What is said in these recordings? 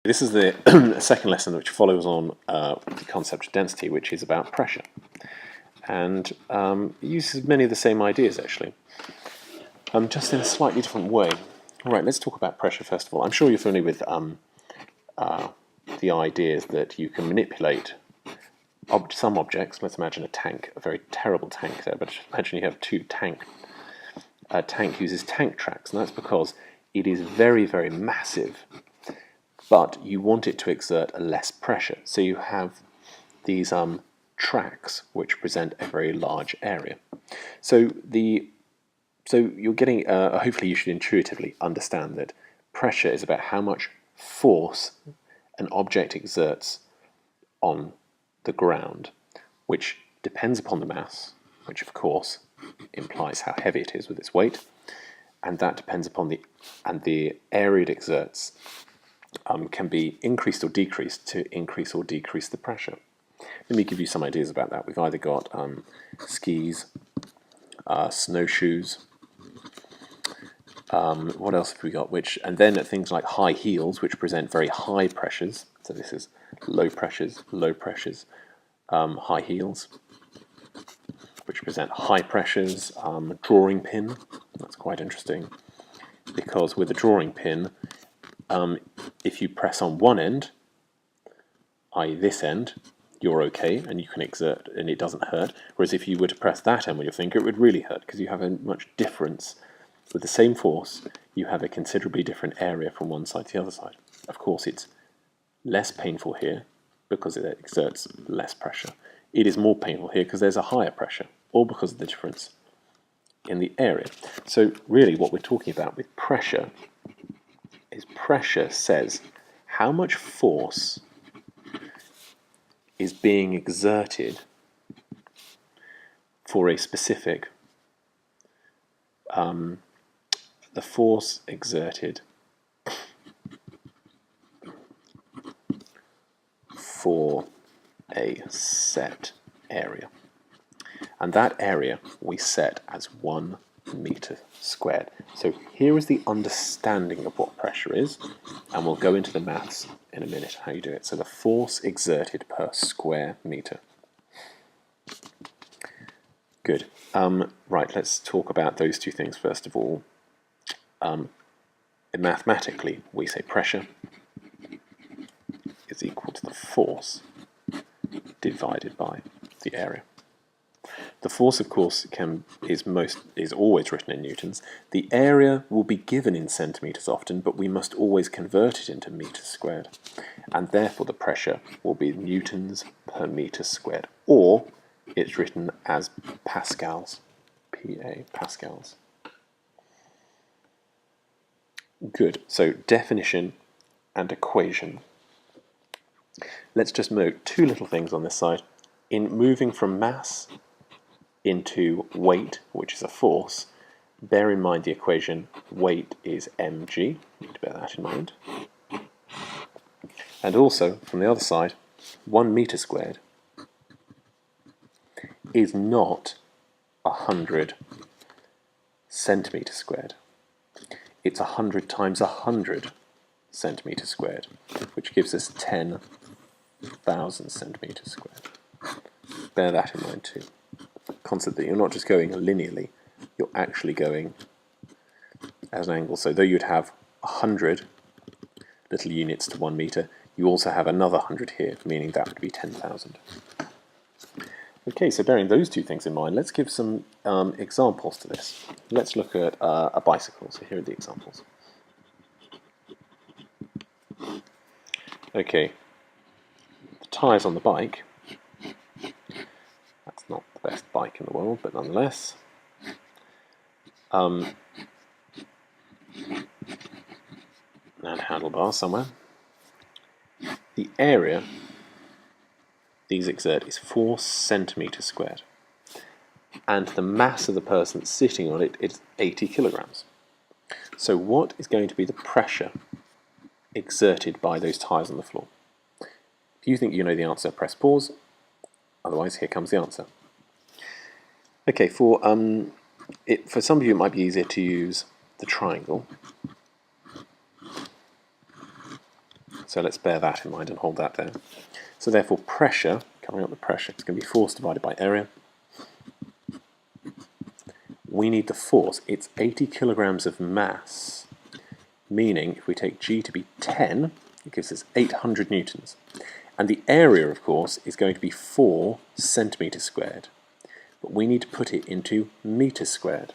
This is the second lesson which follows on the concept of density, which is about pressure. And it uses many of the same ideas, actually, just in a slightly different way. All right, let's talk about pressure first of all. I'm sure you're familiar with the ideas that you can manipulate some objects. Let's imagine a tank, a very terrible tank there, but imagine you have two tank. A tank uses tank tracks, and that's because it is very, very massive, but you want it to exert a less pressure. So you have these tracks which present a very large area. So you're getting, hopefully you should intuitively understand that pressure is about how much force an object exerts on the ground, which depends upon the mass, which of course implies how heavy it is with its weight, and that depends upon the area it exerts can be increased or decreased to increase or decrease the pressure. Let me give you some ideas about that. We've either got skis, snowshoes, what else have we got? And then things like high heels, which present very high pressures. So this is low pressures, high heels, which present high pressures. Drawing pin, that's quite interesting, because with a drawing pin, if you press on one end, i.e. this end, you're okay and you can exert and it doesn't hurt. Whereas if you were to press that end with your finger, it would really hurt because you have a much difference. With the same force, you have a considerably different area from one side to the other side. Of course, it's less painful here because it exerts less pressure. It is more painful here because there's a higher pressure, all because of the difference in the area. So really what we're talking about with pressure is pressure says how much force is being exerted for a specific the force exerted for a set area, and that area we set as 1 meter squared. So here is the understanding of what pressure is, and we'll go into the maths in a minute how you do it. So the force exerted per square meter. Good. Right, let's talk about those two things first of all. Mathematically, we say pressure is equal to the force divided by the area. The force, of course, is always written in newtons. The area will be given in centimeters often, but we must always convert it into meters squared, and therefore the pressure will be newtons per meter squared, or it's written as pascals, PA, pascals. Good, so definition and equation. Let's just note two little things on this side. In moving from mass into weight, which is a force, bear in mind the equation weight is mg, you need to bear that in mind. And also, from the other side, 1 meter squared is not 100 centimeters squared. It's 100 times 100 centimeters squared, which gives us 10,000 centimeters squared. Bear that in mind too. Concept that you're not just going linearly, you're actually going as an angle. So though you'd have 100 little units to 1 meter, you also have another 100 here, meaning that would be 10,000. Okay, so bearing those two things in mind, let's give some examples to this. Let's look at a bicycle. So here are the examples. Okay, the tyres on the bike. That's not the best bike in the world, but nonetheless. And handlebars somewhere. The area these exert is 4 centimeters squared, and the mass of the person sitting on it is 80 kilograms. So what is going to be the pressure exerted by those tyres on the floor? If you think you know the answer, press pause. Otherwise, here comes the answer. Okay, for some of you it might be easier to use the triangle. So let's bear that in mind and hold that there. So therefore pressure, coming up the pressure, is going to be force divided by area. We need the force. It's 80 kilograms of mass, meaning if we take G to be 10, it gives us 800 newtons. And the area, of course, is going to be 4 centimeters squared. But we need to put it into meters squared.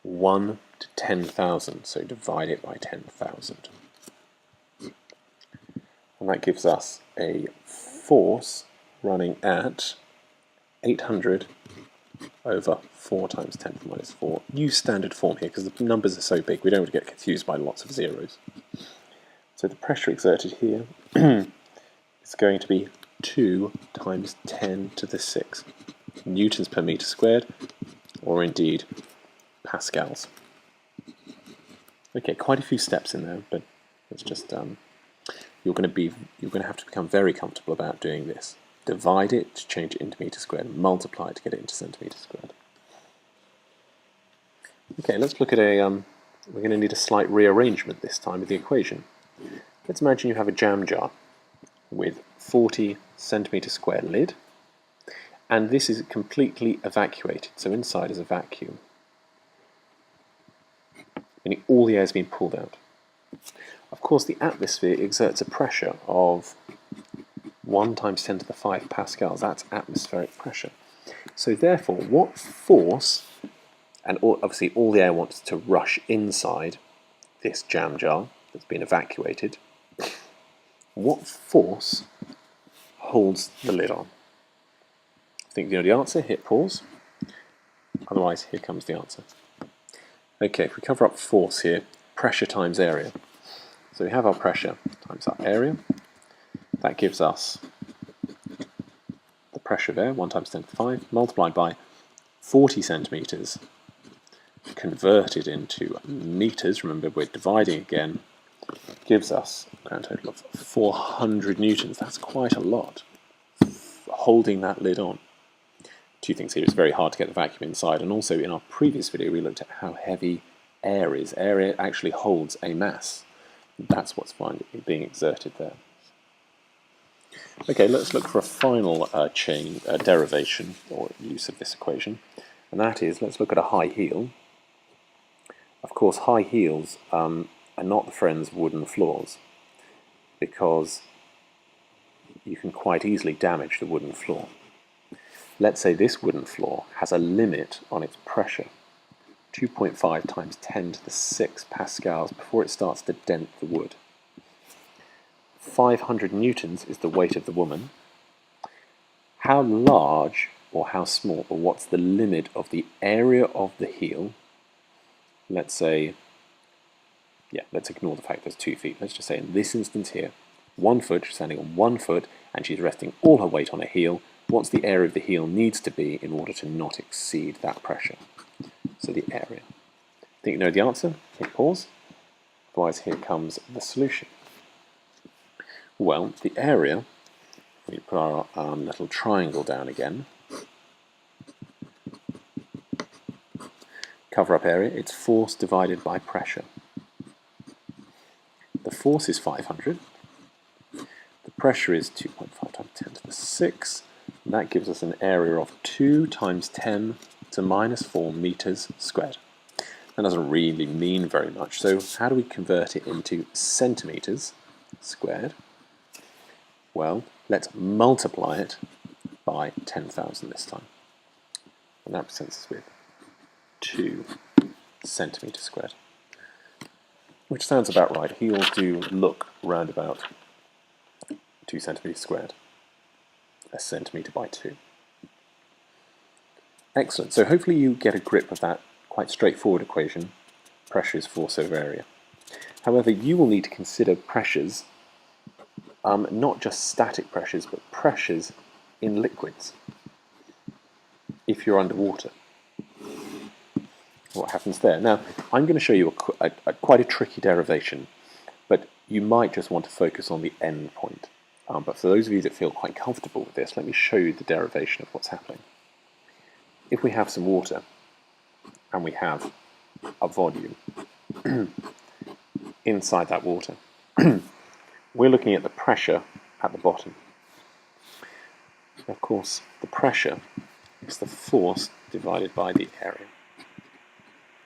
1 to 10,000, so divide it by 10,000. And that gives us a force running at 800 over 4 times 10 to the minus 4. Use standard form here because the numbers are so big we don't want to get confused by lots of zeros. So the pressure exerted here is going to be 2 times 10 to the 6 newtons per meter squared, or indeed pascals. Okay, quite a few steps in there, but it's just you're going to have to become very comfortable about doing this. Divide it to change it into meter squared, and multiply it to get it into centimeter squared. Okay, let's look at we're going to need a slight rearrangement this time of the equation. Let's imagine you have a jam jar with 40 centimeter square lid, and this is completely evacuated, so inside is a vacuum, meaning all the air has been pulled out. Of course, the atmosphere exerts a pressure of 1 times 10 to the 5 pascals. That's atmospheric pressure. So therefore, what force, and obviously all the air wants to rush inside this jam jar that's been evacuated, what force holds the lid on? I think you know the answer. Hit pause. Otherwise, here comes the answer. Okay, if we cover up force here, pressure times area. So we have our pressure times our area. That gives us the pressure of air, 1 times 10 to the 5, multiplied by 40 centimeters, converted into meters. Remember, we're dividing again. Gives us a grand total of 400 newtons. That's quite a lot, holding that lid on. Two things here. It's very hard to get the vacuum inside, and also in our previous video we looked at how heavy air is. Air actually holds a mass. That's what's being exerted there. Okay, let's look for a final derivation or use of this equation, and that is, let's look at a high heel. Of course, high heels are not the friends of wooden floors, because you can quite easily damage the wooden floor. Let's say this wooden floor has a limit on its pressure, 2.5 times 10 to the 6 pascals before it starts to dent the wood. 500 newtons is the weight of the woman. How large or how small, or what's the limit of the area of the heel? Let's say, let's ignore the fact there's 2 feet. Let's just say in this instance here, 1 foot, she's standing on 1 foot, and she's resting all her weight on a heel. What's the area of the heel needs to be in order to not exceed that pressure? So the area. Think you know the answer? Hit pause. Otherwise, here comes the solution. Well, the area, we put our little triangle down again. Cover up area, it's force divided by pressure. The force is 500. The pressure is 2.5 times 10 to the 6. And that gives us an area of 2 times 10 to minus 4 meters squared. That doesn't really mean very much, so how do we convert it into centimeters squared? Well, let's multiply it by 10,000 this time. And that presents us with 2 centimeters squared. Which sounds about right. Heels do look round about 2 centimeters squared. A centimeter by 2. Excellent. So hopefully you get a grip of that quite straightforward equation. Pressure is force over area. However, you will need to consider pressures, not just static pressures, but pressures in liquids. If you're underwater, what happens there? Now, I'm going to show you quite a tricky derivation, but you might just want to focus on the end point. But for those of you that feel quite comfortable with this, let me show you the derivation of what's happening. If we have some water, and we have a volume inside that water, we're looking at the pressure at the bottom. Of course, the pressure is the force divided by the area.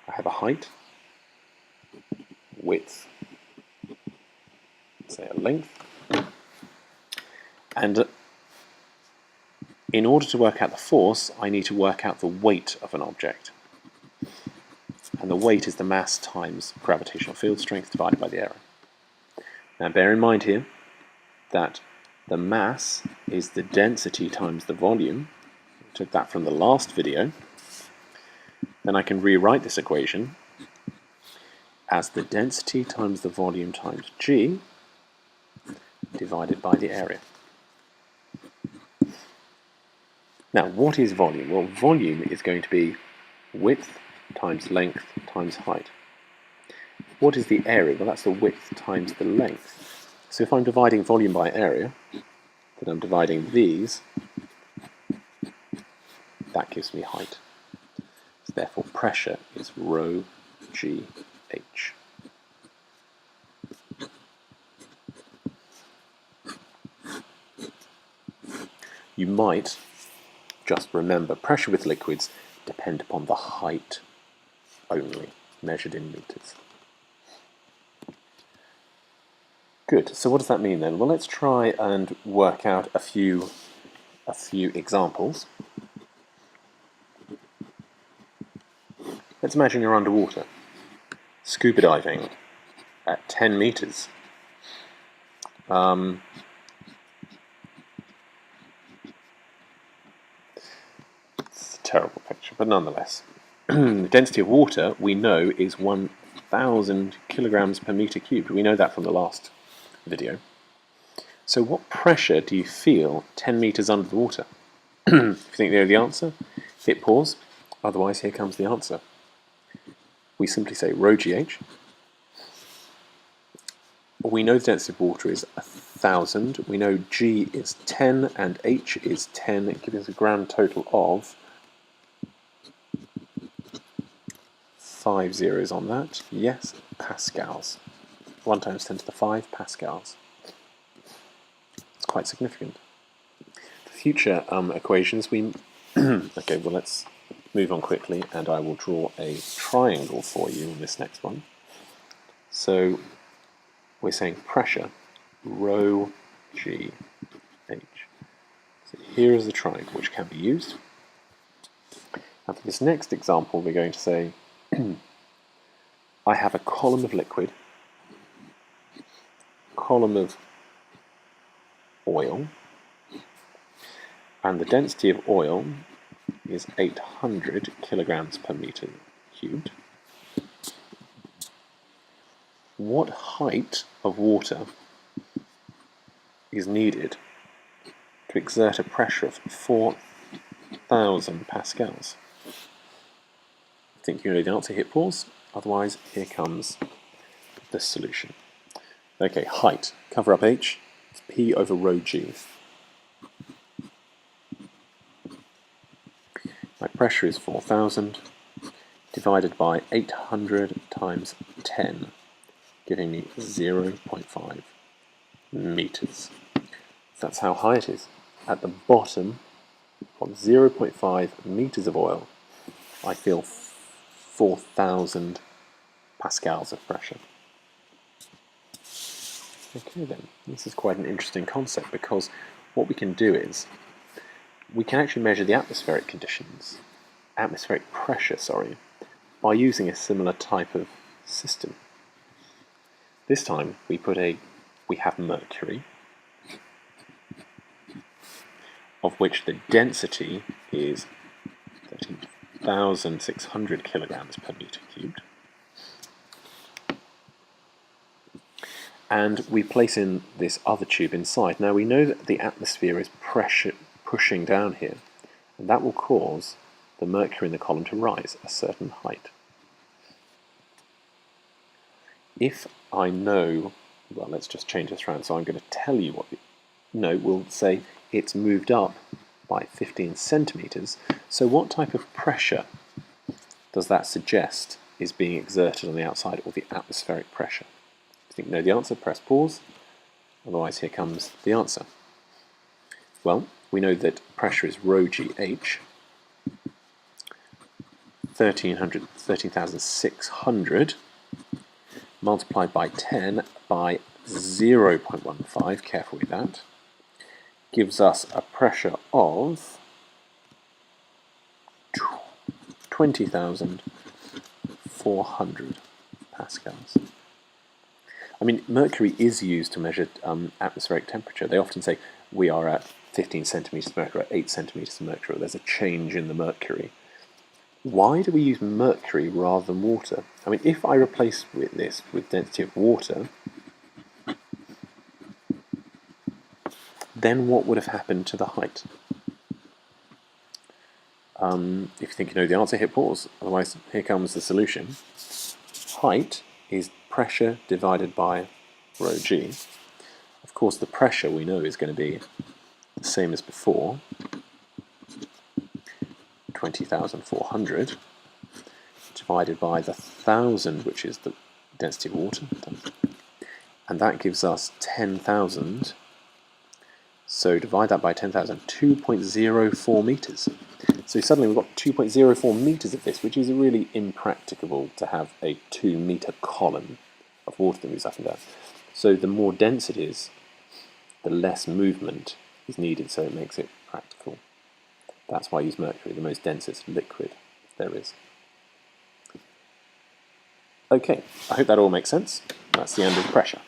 I have a height, width, say a length, and in order to work out the force, I need to work out the weight of an object. And the weight is the mass times gravitational field strength divided by the area. Now bear in mind here that the mass is the density times the volume. I took that from the last video. Then I can rewrite this equation as the density times the volume times g divided by the area. Now, what is volume? Well, volume is going to be width times length times height. What is the area? Well, that's the width times the length. So if I'm dividing volume by area, then I'm dividing these, that gives me height. So therefore, pressure is rho g h. You might just remember pressure with liquids depend upon the height only, measured in meters. Good, so what does that mean then? Well, let's try and work out a few examples. Let's imagine you're underwater, scuba diving at 10 meters. It's a terrible picture, but nonetheless. The density of water, we know, is 1,000 kilograms per meter cubed. We know that from the last video. So what pressure do you feel 10 meters under the water? If you think you know the answer, hit pause. Otherwise, here comes the answer. We simply say rho gh. We know the density of water is 1,000. We know g is 10 and h is 10. It gives us a grand total of 5 zeros on that. Yes, pascals. 1 times 10 to the 5 pascals. It's quite significant. For future equations, we... okay, well, let's move on quickly, and I will draw a triangle for you on this next one. So we're saying pressure, rho g h. So here is the triangle which can be used. And for this next example, we're going to say I have a column of liquid, column of oil, and the density of oil is 800 kilograms per meter cubed. What height of water is needed to exert a pressure of 4,000 pascals? I think you know the answer, hit pause. Otherwise, here comes the solution. Okay, height, cover up h, it's p over rho g. My pressure is 4,000 divided by 800 times 10, giving me 0.5 meters. That's how high it is. At the bottom of 0.5 meters of oil, I feel 4,000 pascals of pressure. Okay then, this is quite an interesting concept, because what we can do is we can actually measure the atmospheric pressure, by using a similar type of system. This time we have mercury, of which the density is 13,600 kilograms per meter cubed. And we place in this other tube inside. Now we know that the atmosphere is pushing down here, and that will cause the mercury in the column to rise a certain height. If I know, well, let's just change this around, so I'm going to tell you what we'll say it's moved up by 15 centimeters. So what type of pressure does that suggest is being exerted on the outside, or the atmospheric pressure? you think you know the answer, press pause. Otherwise, here comes the answer. Well, we know that pressure is rho GH, 13,600 multiplied by 10 by 0.15, careful with that, gives us a pressure of 20,400 pascals. I mean, mercury is used to measure atmospheric temperature. They often say we are at 15 centimetres of mercury, or 8 centimetres of mercury, or there's a change in the mercury. Why do we use mercury rather than water? I mean, if I replace this with density of water, then what would have happened to the height? If you think you know the answer, hit pause. Otherwise, here comes the solution. Height is pressure divided by rho g. Of course, the pressure we know is going to be the same as before, 20,400, divided by the 1,000, which is the density of water, and that gives us 10,000. So divide that by 10,000, 2.04 meters. So suddenly we've got 2.04 meters of this, which is really impracticable to have a 2-meter column of water that moves up and down. So the more dense it is, the less movement is needed, so it makes it practical. That's why I use mercury, the most densest liquid there is. Okay, I hope that all makes sense. That's the end of pressure.